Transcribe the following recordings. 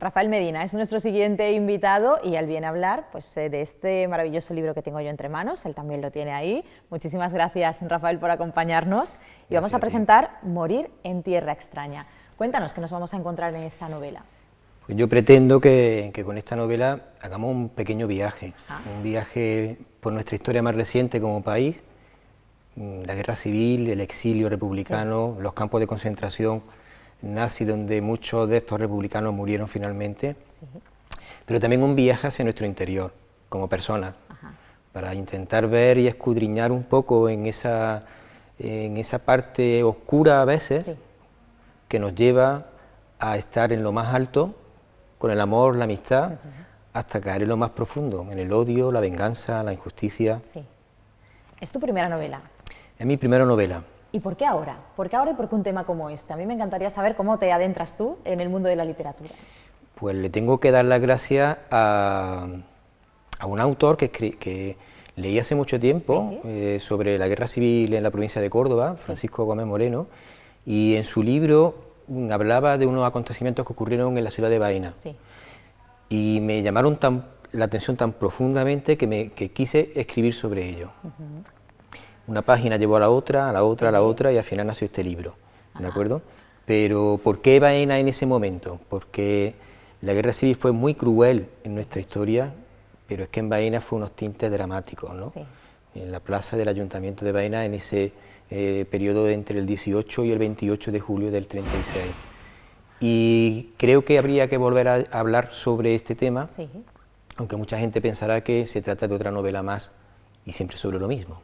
Rafael Medina es nuestro siguiente invitado y él viene a hablar de este maravilloso libro que tengo yo entre manos, él también lo tiene ahí. Muchísimas gracias, Rafael, por acompañarnos. Y vamos a presentar Morir en tierra extraña. Cuéntanos qué nos vamos a encontrar en esta novela. Pues yo pretendo que con esta novela hagamos un pequeño viaje, un viaje por nuestra historia más reciente como país, la guerra civil, el exilio republicano, los campos de concentración nazi donde muchos de estos republicanos murieron finalmente, pero también un viaje hacia nuestro interior como personas, para intentar ver y escudriñar un poco en esa parte oscura a veces que nos lleva a estar en lo más alto con el amor, la amistad, hasta caer en lo más profundo, en el odio, la venganza, la injusticia. Sí. ¿Es tu primera novela? Es mi primera novela. ¿Y por qué ahora? ¿Por qué ahora y por qué un tema como este? A mí me encantaría saber cómo te adentras tú en el mundo de la literatura. Pues le tengo que dar las gracias a un autor que leí hace mucho tiempo sobre la guerra civil en la provincia de Córdoba, Francisco Gómez Moreno, y en su libro hablaba de unos acontecimientos que ocurrieron en la ciudad de Baena. Y me llamaron la atención tan profundamente que quise escribir sobre ello. Una página llevó a la otra, a la otra, a la otra, y al final nació este libro, ¿de acuerdo? Pero ¿por qué Baena en ese momento? Porque la guerra civil fue muy cruel en nuestra historia, pero es que en Baena fue unos tintes dramáticos, ¿no? En la plaza del Ayuntamiento de Baena, en ese periodo entre el 18 y el 28 de julio del 36. Y creo que habría que volver a hablar sobre este tema, aunque mucha gente pensará que se trata de otra novela más y siempre sobre lo mismo.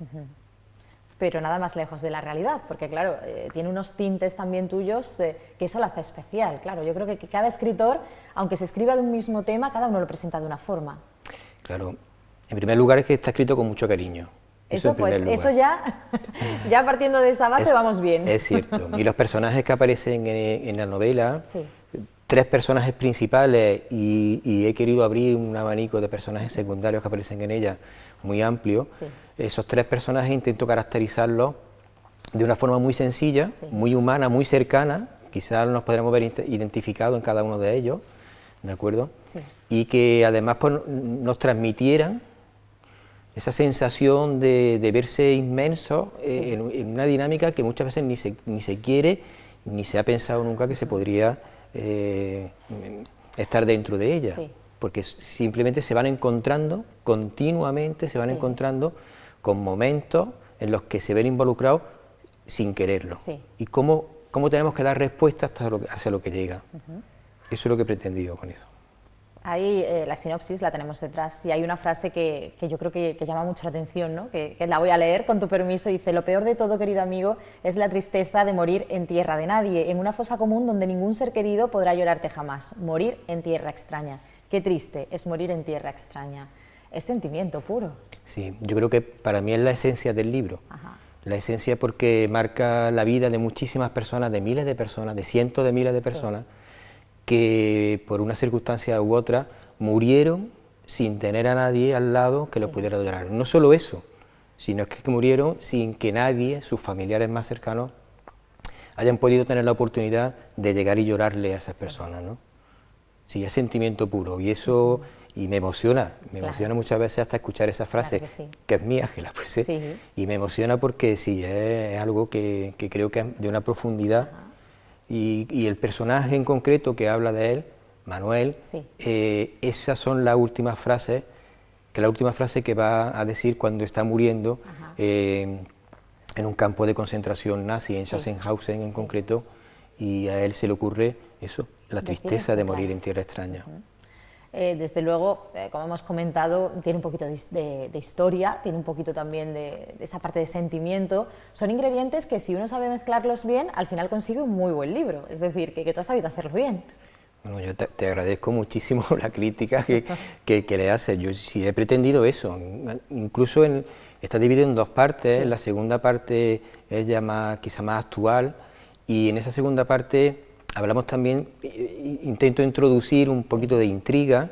Pero nada más lejos de la realidad, porque claro, tiene unos tintes también tuyos que eso lo hace especial. Claro, yo creo que cada escritor, aunque se escriba de un mismo tema, cada uno lo presenta de una forma. Claro, en primer lugar es que está escrito con mucho cariño. Eso ya partiendo de esa base vamos bien. Es cierto, y los personajes que aparecen en la novela, tres personajes principales y he querido abrir un abanico de personajes secundarios que aparecen en ella muy amplio. Esos tres personajes intento caracterizarlos de una forma muy sencilla, muy humana, muy cercana, quizás nos podremos ver identificados en cada uno de ellos, ¿de acuerdo? Y que además pues, nos transmitieran esa sensación de verse inmensos en una dinámica que muchas veces ni se quiere, ni se ha pensado nunca que se podría estar dentro de ella, porque simplemente se van encontrando, continuamente se van encontrando con momentos en los que se ven involucrados sin quererlo, y cómo tenemos que dar respuesta hacia lo que llega. Eso es lo que he pretendido con eso. Ahí la sinopsis la tenemos detrás y hay una frase que yo creo que llama mucho la atención, ¿no? que la voy a leer con tu permiso. Dice: lo peor de todo, querido amigo, es la tristeza de morir en tierra de nadie, en una fosa común donde ningún ser querido podrá llorarte jamás. Morir en tierra extraña. Qué triste es morir en tierra extraña. Es sentimiento puro. Sí, yo creo que para mí es la esencia del libro. La esencia porque marca la vida de muchísimas personas, de miles de personas, de cientos de miles de personas, que por una circunstancia u otra murieron sin tener a nadie al lado que los pudiera llorar. No solo eso, sino que murieron sin que nadie, sus familiares más cercanos, hayan podido tener la oportunidad de llegar y llorarle a esas personas, ¿no? Sí, es sentimiento puro, y eso y me emociona muchas veces hasta escuchar esa frase, que es mía, que la puse, y me emociona porque sí, es algo que creo que es de una profundidad. Y el personaje en concreto que habla de él, Manuel, esas son las últimas frases, la última frase que va a decir cuando está muriendo en un campo de concentración nazi, en Sachsenhausen en concreto, y a él se le ocurre eso, la tristeza de morir en tierra extraña. Desde luego, como hemos comentado, tiene un poquito de historia, tiene un poquito también de esa parte de sentimiento. Son ingredientes que si uno sabe mezclarlos bien, al final consigue un muy buen libro. Es decir, que tú has sabido hacerlo bien. Bueno, yo te agradezco muchísimo la crítica que le haces. Yo sí he pretendido eso. Incluso está dividido en dos partes. La segunda parte es ya quizá más actual, y en esa segunda parte hablamos también, intento introducir un poquito de intriga,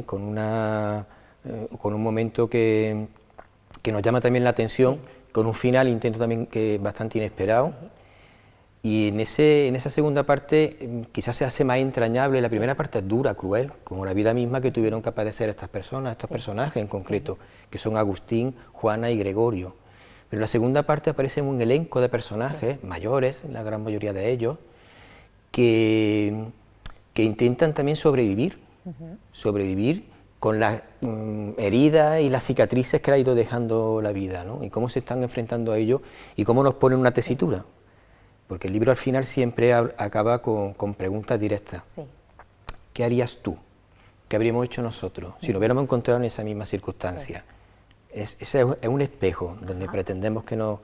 con un momento que nos llama también la atención, con un final intento también que bastante inesperado, Y en esa segunda parte quizás se hace más entrañable. La primera parte es dura, cruel, como la vida misma que tuvieron que padecer estas personas, estos personajes en concreto, que son Agustín, Juana y Gregorio. Pero en la segunda parte aparece un elenco de personajes mayores, la gran mayoría de ellos, que intentan también sobrevivir, sobrevivir con las heridas y las cicatrices que le ha ido dejando la vida, ¿no? Y cómo se están enfrentando a ello y cómo nos ponen una tesitura. Porque el libro al final siempre acaba con preguntas directas. Sí. ¿Qué harías tú? ¿Qué habríamos hecho nosotros si nos hubiéramos encontrado en esa misma circunstancia? Sí. Ese es un espejo donde pretendemos que nos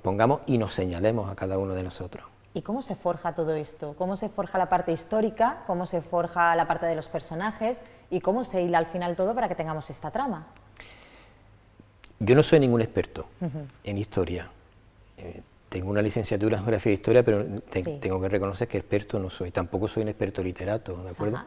pongamos y nos señalemos a cada uno de nosotros. ¿Y cómo se forja todo esto? ¿Cómo se forja la parte histórica? ¿Cómo se forja la parte de los personajes? ¿Y cómo se hila al final todo para que tengamos esta trama? Yo no soy ningún experto en historia. Tengo una licenciatura en Geografía e Historia, pero tengo que reconocer que experto no soy. Tampoco soy un experto literato, ¿de acuerdo?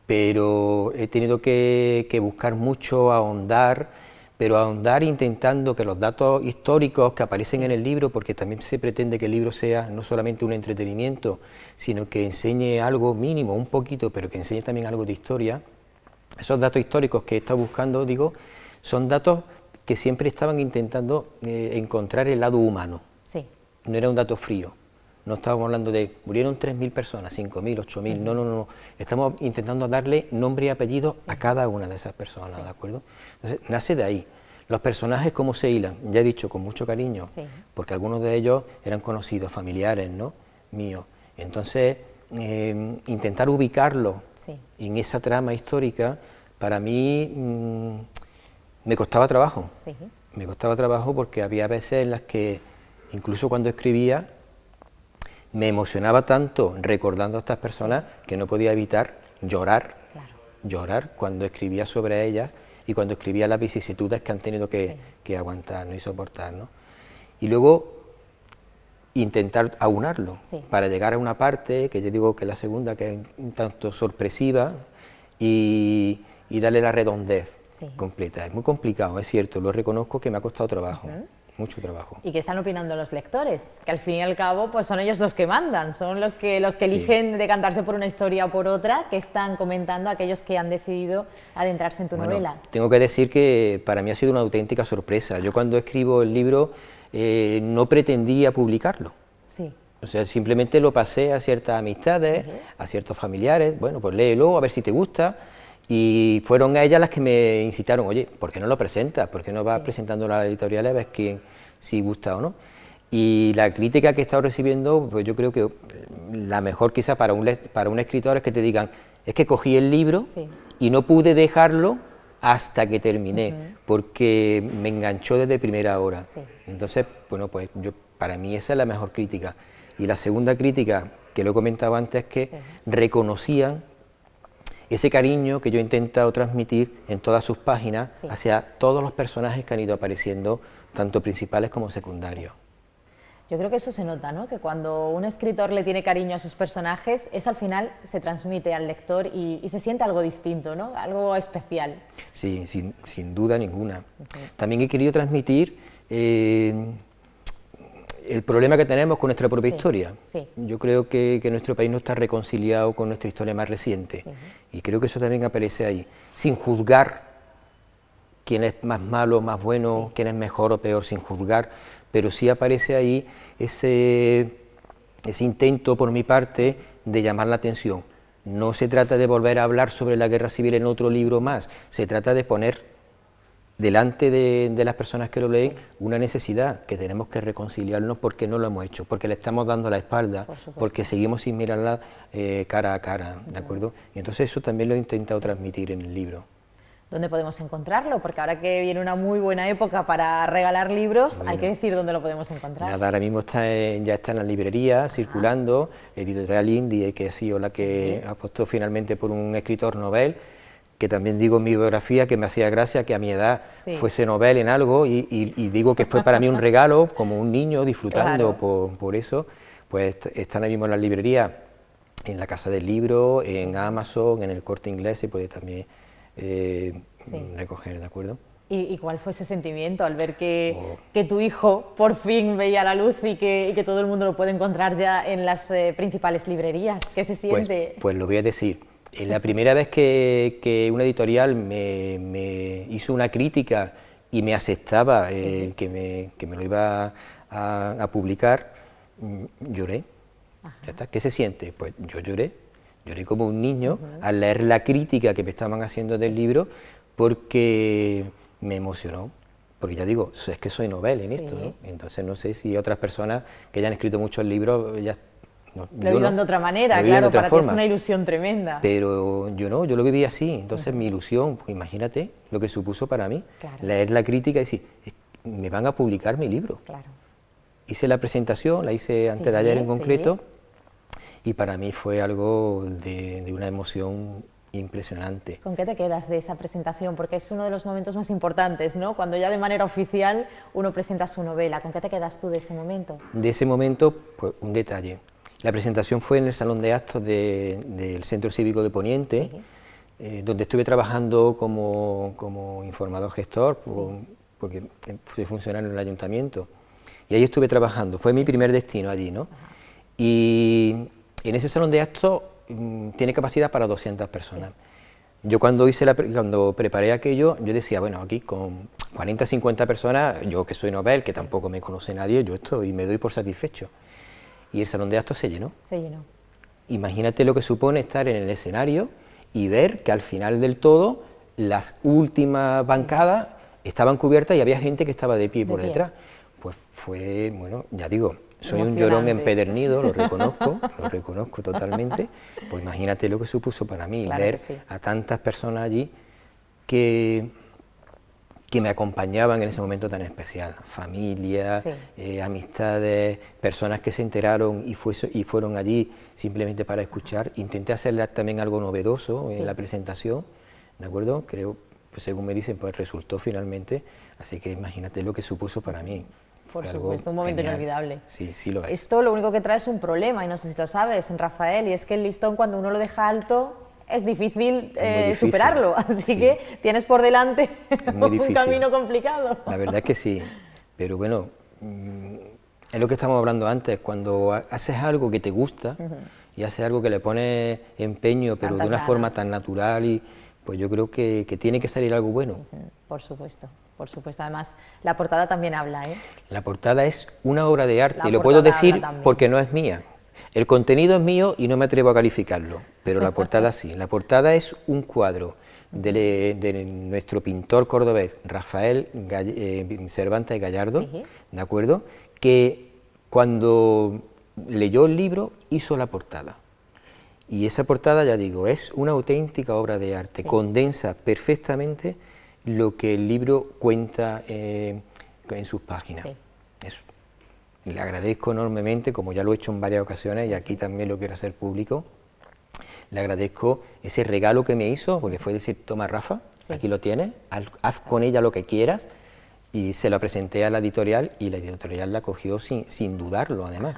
Pero he tenido que buscar mucho, ahondar, pero ahondar intentando que los datos históricos que aparecen en el libro, porque también se pretende que el libro sea no solamente un entretenimiento, sino que enseñe algo mínimo, un poquito, pero que enseñe también algo de historia. Esos datos históricos que he estado buscando, digo, son datos que siempre estaban intentando encontrar el lado humano. No era un dato frío, no estábamos hablando de murieron 3.000 personas, 5.000, 8.000, no. Estamos intentando darle nombre y apellido a cada una de esas personas, ¿de acuerdo? Entonces, nace de ahí. Los personajes, ¿cómo se hilan? Ya he dicho, con mucho cariño, porque algunos de ellos eran conocidos, familiares, ¿no?, míos. Entonces, intentar ubicarlos en esa trama histórica, para mí me costaba trabajo. Me costaba trabajo porque había veces en las que, incluso cuando escribía, me emocionaba tanto recordando a estas personas que no podía evitar llorar, llorar cuando escribía sobre ellas y cuando escribía las vicisitudes que han tenido que aguantar, ¿no?, y soportar, ¿no? Y luego intentar aunarlo para llegar a una parte, que yo digo que es la segunda, que es un tanto sorpresiva, y darle la redondez completa. Es muy complicado, es cierto, lo reconozco que me ha costado trabajo. Mucho trabajo. ¿Y qué están opinando los lectores? Que al fin y al cabo pues son ellos los que mandan, son los que eligen decantarse por una historia o por otra, que están comentando aquellos que han decidido adentrarse en tu novela. Tengo que decir que para mí ha sido una auténtica sorpresa. Yo cuando escribo el libro no pretendía publicarlo. O sea, simplemente lo pasé a ciertas amistades, a ciertos familiares, bueno, pues léelo, a ver si te gusta. Y fueron ellas las que me incitaron, oye, ¿por qué no lo presentas? ¿Por qué no vas presentándolo a la editorial a ver si gusta o no? Y la crítica que he estado recibiendo, pues yo creo que la mejor quizá para un escritor es que te digan, es que cogí el libro y no pude dejarlo hasta que terminé, porque me enganchó desde primera hora. Entonces, bueno, pues para mí esa es la mejor crítica. Y la segunda crítica, que lo he comentado antes, es que reconocían ese cariño que yo he intentado transmitir en todas sus páginas hacia todos los personajes que han ido apareciendo, tanto principales como secundarios. Yo creo que eso se nota, ¿no?, que cuando un escritor le tiene cariño a sus personajes, eso al final se transmite al lector y se siente algo distinto, ¿no?, algo especial. Sí, sin duda ninguna. También he querido transmitir el problema que tenemos con nuestra propia historia. Yo creo que nuestro país no está reconciliado con nuestra historia más reciente, y creo que eso también aparece ahí, sin juzgar quién es más malo, más bueno, quién es mejor o peor, sin juzgar, pero sí aparece ahí ese intento por mi parte de llamar la atención. No se trata de volver a hablar sobre la guerra civil en otro libro más, se trata de poner delante de las personas que lo leen una necesidad, que tenemos que reconciliarnos porque no lo hemos hecho, porque le estamos dando la espalda, porque seguimos sin mirarla cara a cara, ¿de acuerdo? Y entonces eso también lo he intentado transmitir en el libro. ¿Dónde podemos encontrarlo? Porque ahora que viene una muy buena época para regalar libros, hay que decir dónde lo podemos encontrar. Nada, ahora mismo ya está en la librería, circulando, Editorial Indie, que ha sido la que apostó finalmente por un escritor novel, que también digo en mi biografía que me hacía gracia que a mi edad fuese novel en algo, y digo que fue para mí un regalo, como un niño disfrutando por eso. Pues están ahora mismo en la librería, en la Casa del Libro, en Amazon, en el Corte Inglés, se puede también recoger, ¿de acuerdo? ¿Y cuál fue ese sentimiento al ver que tu hijo por fin veía la luz y que todo el mundo lo puede encontrar ya en las principales librerías? ¿Qué se siente? Pues lo voy a decir. La primera vez que una editorial me hizo una crítica y me aceptaba que me lo iba a publicar, lloré. Ya está. ¿Qué se siente? Pues yo lloré como un niño al leer la crítica que me estaban haciendo del libro, porque me emocionó, porque ya digo, es que soy novel en esto, ¿no? Entonces no sé si otras personas que ya han escrito muchos libros ya lo vivan de otra manera, claro, para ti es una ilusión tremenda. Pero yo no, yo lo viví así, entonces mi ilusión, pues imagínate lo que supuso para mí, leer la crítica y decir, me van a publicar mi libro. Hice la presentación, la hice antes de ayer en concreto, y para mí fue algo de una emoción impresionante. ¿Con qué te quedas de esa presentación? Porque es uno de los momentos más importantes, ¿no? Cuando ya de manera oficial uno presenta su novela. ¿Con qué te quedas tú de ese momento? De ese momento, pues un detalle. La presentación fue en el Salón de Actos del Centro Cívico de Poniente, donde estuve trabajando como informador gestor, porque fui funcionario en el ayuntamiento. Y ahí estuve trabajando, fue mi primer destino allí, ¿no? Y en ese Salón de Actos tiene capacidad para 200 personas. Yo cuando preparé aquello, yo decía, bueno, aquí con 40, 50 personas, yo que soy novel, que tampoco me conoce nadie, yo estoy y me doy por satisfecho. Y el Salón de Actos se llenó. Se llenó. Imagínate lo que supone estar en el escenario y ver que al final del todo las últimas bancadas estaban cubiertas y había gente que estaba de pie por detrás. Pues fue, bueno, ya digo, soy un llorón empedernido, lo reconozco totalmente. Pues imagínate lo que supuso para mí, ver a tantas personas allí que me acompañaban en ese momento tan especial, familia, amistades, personas que se enteraron y fueron allí simplemente para escuchar. Intenté hacerles también algo novedoso en la presentación, ¿de acuerdo? Creo, pues según me dicen, pues resultó finalmente, así que imagínate lo que supuso para mí. Por supuesto, un momento inolvidable. Sí, sí lo es. Esto lo único que trae es un problema, y no sé si lo sabes, Rafael, y es que el listón cuando uno lo deja alto es difícil, superarlo, así que tienes por delante un camino complicado. La verdad es que sí, pero bueno, es lo que estamos hablando antes, cuando haces algo que te gusta y haces algo que le pones empeño, pero de una forma tan natural, y pues yo creo que tiene que salir algo bueno. Por supuesto, además la portada también habla, ¿eh? La portada es una obra de arte, y lo puedo decir porque no es mía. El contenido es mío y no me atrevo a calificarlo, pero la portada sí. La portada es un cuadro de nuestro pintor cordobés, Rafael Cervantes Gallardo, ¿de acuerdo?, que cuando leyó el libro hizo la portada. Y esa portada, ya digo, es una auténtica obra de arte, condensa perfectamente lo que el libro cuenta en sus páginas. Le agradezco enormemente, como ya lo he hecho en varias ocasiones y aquí también lo quiero hacer público, le agradezco ese regalo que me hizo, porque fue decir, toma Rafa, aquí lo tienes, haz con ella lo que quieras, y se lo presenté a la editorial y la editorial la cogió sin dudarlo además.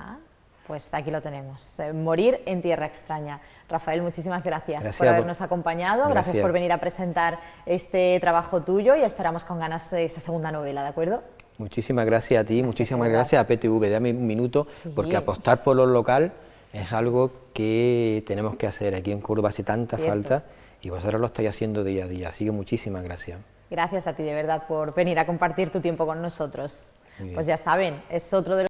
Pues aquí lo tenemos, Morir en tierra extraña. Rafael, muchísimas gracias por habernos acompañado, gracias por venir a presentar este trabajo tuyo y esperamos con ganas esa segunda novela, ¿de acuerdo? Muchísimas gracias a ti, muchísimas gracias a PTV, dame un minuto, porque apostar por lo local es algo que tenemos que hacer. Aquí en Córdoba hace tanta falta y vosotros lo estáis haciendo día a día, así que muchísimas gracias. Gracias a ti de verdad por venir a compartir tu tiempo con nosotros. Pues ya saben, es otro de los